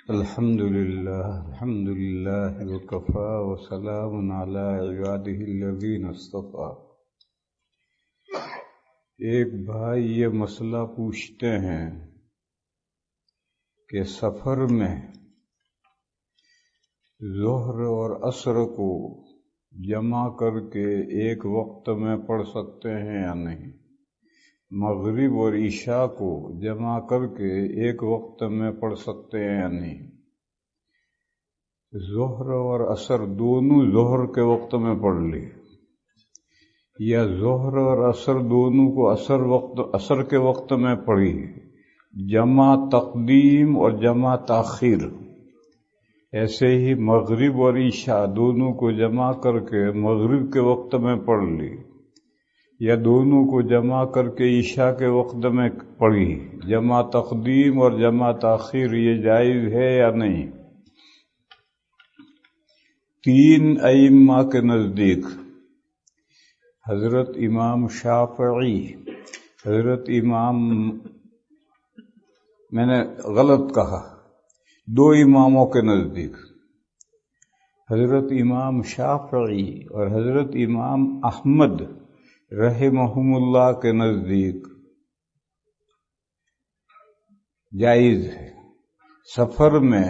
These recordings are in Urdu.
الحمد لله وكفى وسلام على عباده الذين اصطفى۔ ایک بھائی یہ مسئلہ پوچھتے ہیں کہ سفر میں ظہر اور عصر کو جمع کر کے ایک وقت میں پڑھ سکتے ہیں یا نہیں، مغرب اور عشاء کو جمع کر کے ایک وقت میں پڑھ سکتے ہیں یا نہیں، ظہر اور عصر دونوں ظہر کے وقت میں پڑھ لی، یا ظہر اور عصر دونوں کو عصر کے وقت میں پڑھی، جمع تقدیم اور جمع تاخیر۔ ایسے ہی مغرب اور عشاء دونوں کو جمع کر کے مغرب کے وقت میں پڑھ لی، یا دونوں کو جمع کر کے عشاء کے وقت میں پڑھی، جمع تقدیم اور جمع تاخیر، یہ جائز ہے یا نہیں؟ تین ائمہ کے نزدیک حضرت امام شافعی، میں نے غلط کہا، دو اماموں کے نزدیک حضرت امام شافعی اور حضرت امام احمد رحمہم اللہ کے نزدیک جائز ہے۔ سفر میں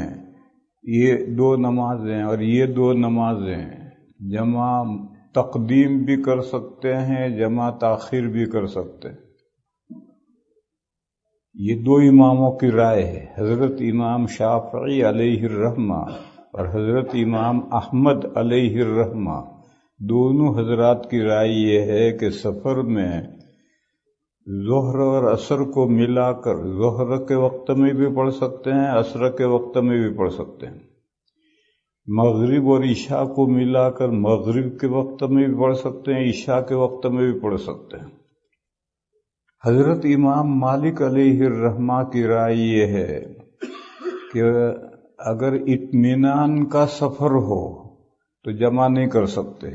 یہ دو نمازیں اور یہ دو نمازیں جمع تقدیم بھی کر سکتے ہیں، جمع تاخیر بھی کر سکتے ہیں۔ یہ دو اماموں کی رائے ہے، حضرت امام شافعی علیہ الرحمہ اور حضرت امام احمد علیہ الرحمہ، دونوں حضرات کی رائے یہ ہے کہ سفر میں ظہر اور عصر کو ملا کر ظہر کے وقت میں بھی پڑھ سکتے ہیں، عصر کے وقت میں بھی پڑھ سکتے ہیں، مغرب اور عشاء کو ملا کر مغرب کے وقت میں بھی پڑھ سکتے ہیں، عشاء کے وقت میں بھی پڑھ سکتے ہیں۔ حضرت امام مالک علیہ الرحمہ کی رائے یہ ہے کہ اگر اطمینان کا سفر ہو تو جمع نہیں کر سکتے،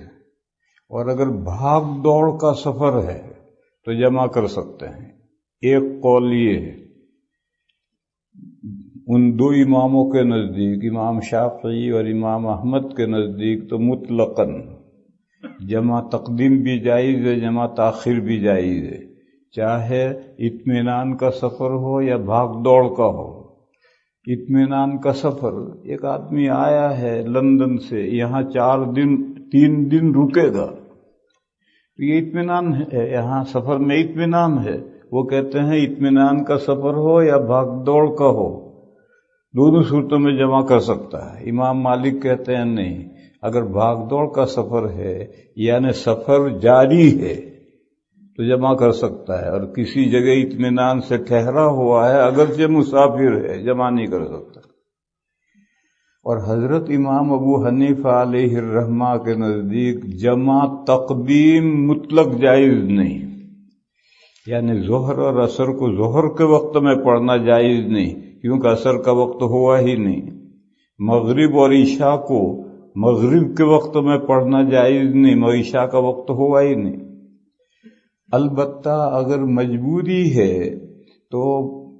اور اگر بھاگ دوڑ کا سفر ہے تو جمع کر سکتے ہیں۔ ایک قول یہ ہے، ان دو اماموں کے نزدیک، امام شافعی اور امام احمد کے نزدیک تو مطلقاً جمع تقدیم بھی جائز ہے، جمع تاخیر بھی جائز ہے، چاہے اطمینان کا سفر ہو یا بھاگ دوڑ کا ہو۔ اطمینان کا سفر، ایک آدمی آیا ہے لندن سے، یہاں 3 دن رکے گا، یہ اطمینان ہے، یہاں سفر میں اطمینان ہے۔ وہ کہتے ہیں اطمینان کا سفر ہو یا بھاگ دوڑ کا ہو، دونوں صورتوں میں جمع کر سکتا ہے۔ امام مالک کہتے ہیں نہیں، اگر بھاگ دوڑ کا سفر ہے یعنی سفر جاری ہے تو جمع کر سکتا ہے، اور کسی جگہ اطمینان سے ٹھہرا ہوا ہے اگرچہ مسافر ہے، جمع نہیں کر سکتا۔ اور حضرت امام ابو حنیفہ علیہ الرحمہ کے نزدیک جمع تقدیم مطلق جائز نہیں، یعنی ظہر اور عصر کو ظہر کے وقت میں پڑھنا جائز نہیں، کیونکہ عصر کا وقت ہوا ہی نہیں۔ مغرب اور عشاء کو مغرب کے وقت میں پڑھنا جائز نہیں، عشاء کا وقت ہوا ہی نہیں۔ البتہ اگر مجبوری ہے تو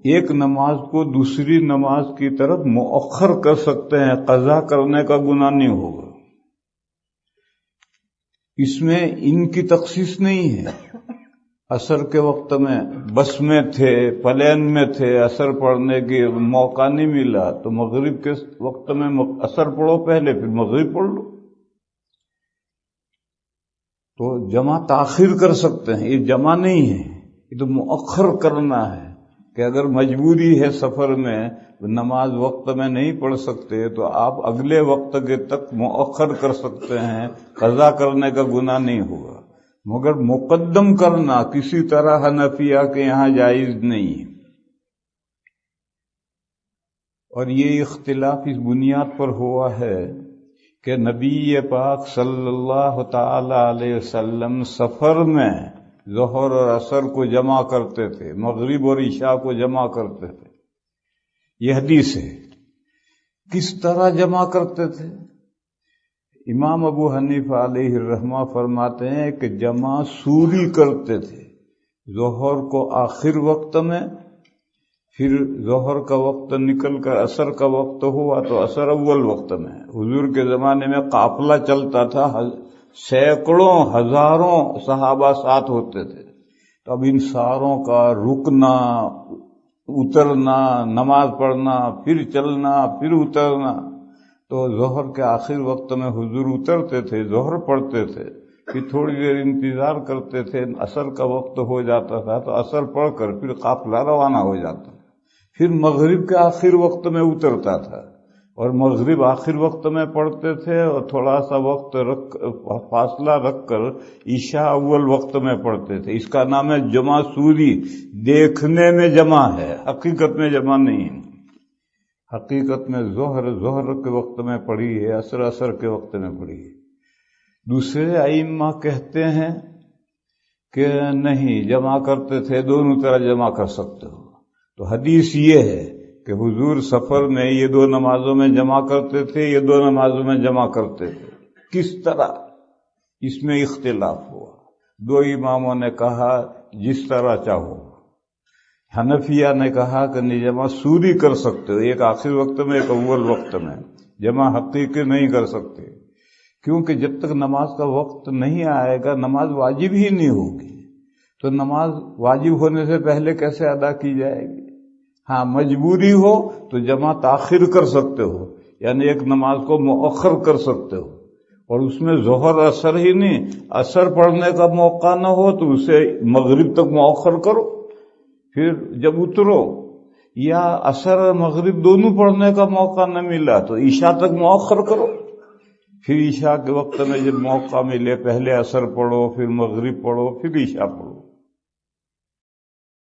ایک نماز کو دوسری نماز کی طرف مؤخر کر سکتے ہیں، قضا کرنے کا گناہ نہیں ہوگا، اس میں ان کی تخصیص نہیں ہے۔ عصر کے وقت میں بس میں تھے، پلین میں تھے، عصر پڑھنے کی موقع نہیں ملا تو مغرب کے وقت میں عصر پڑھو پہلے، پھر مغرب پڑھ لو، تو جمع تاخیر کر سکتے ہیں۔ یہ جمع نہیں ہے، یہ تو مؤخر کرنا ہے، کہ اگر مجبوری ہے سفر میں نماز وقت میں نہیں پڑھ سکتے تو آپ اگلے وقت کے تک مؤخر کر سکتے ہیں، قضا کرنے کا گناہ نہیں ہوگا، مگر مقدم کرنا کسی طرح حنفیہ کے یہاں جائز نہیں ہے۔ اور یہ اختلاف اس بنیاد پر ہوا ہے کہ نبی پاک صلی اللہ تعالی علیہ وسلم سفر میں ظہر اور عصر کو جمع کرتے تھے، مغرب اور عشاء کو جمع کرتے تھے، یہ حدیث ہے۔ کس طرح جمع کرتے تھے؟ امام ابو حنیفہ علیہ الرحمہ فرماتے ہیں کہ جمع سوری کرتے تھے، ظہر کو آخر وقت میں، پھر ظہر کا وقت نکل کر عصر کا وقت ہوا تو عصر اول وقت میں. حضور کے زمانے میں قافلہ چلتا تھا، سینکڑوں ہزاروں صحابہ ساتھ ہوتے تھے، تو اب ان ساروں کا رکنا، اترنا، نماز پڑھنا، پھر چلنا، پھر اترنا. تو ظہر کے آخر وقت میں حضور اترتے تھے، ظہر پڑھتے تھے، پھر تھوڑی دیر انتظار کرتے تھے، عصر کا وقت ہو جاتا تھا تو عصر پڑھ کر پھر قافلہ روانہ ہو جاتا. پھر مغرب کے آخر وقت میں اترتا تھا اور مغرب آخر وقت میں پڑھتے تھے، اور تھوڑا سا وقت فاصلہ رکھ کر عشاء اول وقت میں پڑھتے تھے. اس کا نام ہے جمع سوری. دیکھنے میں جمع ہے، حقیقت میں جمع نہیں. حقیقت میں ظہر کے وقت میں پڑھی ہے، عصر کے وقت میں پڑھی ہے. دوسرے ائمہ کہتے ہیں کہ نہیں، جمع کرتے تھے، دونوں طرح جمع کر سکتے ہو. تو حدیث یہ ہے کہ حضور سفر میں یہ دو نمازوں میں جمع کرتے تھے، یہ دو نمازوں میں جمع کرتے تھے. کس طرح؟ اس میں اختلاف ہوا. دو اماموں نے کہا جس طرح چاہو. حنفیہ نے کہا کہ نہیں، جمع سوری کر سکتے ہو، ایک آخر وقت میں ایک اول وقت میں. جمع حقیقی نہیں کر سکتے، کیونکہ جب تک نماز کا وقت نہیں آئے گا نماز واجب ہی نہیں ہوگی. تو نماز واجب ہونے سے پہلے کیسے ادا کی جائے گی؟ ہاں، مجبوری ہو تو جمع تاخیر کر سکتے ہو، یعنی ایک نماز کو مؤخر کر سکتے ہو، اور اس میں ظہر عصر ہی نہیں، عصر پڑھنے کا موقع نہ ہو تو اسے مغرب تک مؤخر کرو، پھر جب اترو. یا عصر اور مغرب دونوں پڑھنے کا موقع نہ ملا تو عشاء تک مؤخر کرو. پھر عشاء کے وقت میں جب موقع ملے پہلے عصر پڑھو، پھر مغرب پڑھو، پھر عشاء پڑھو.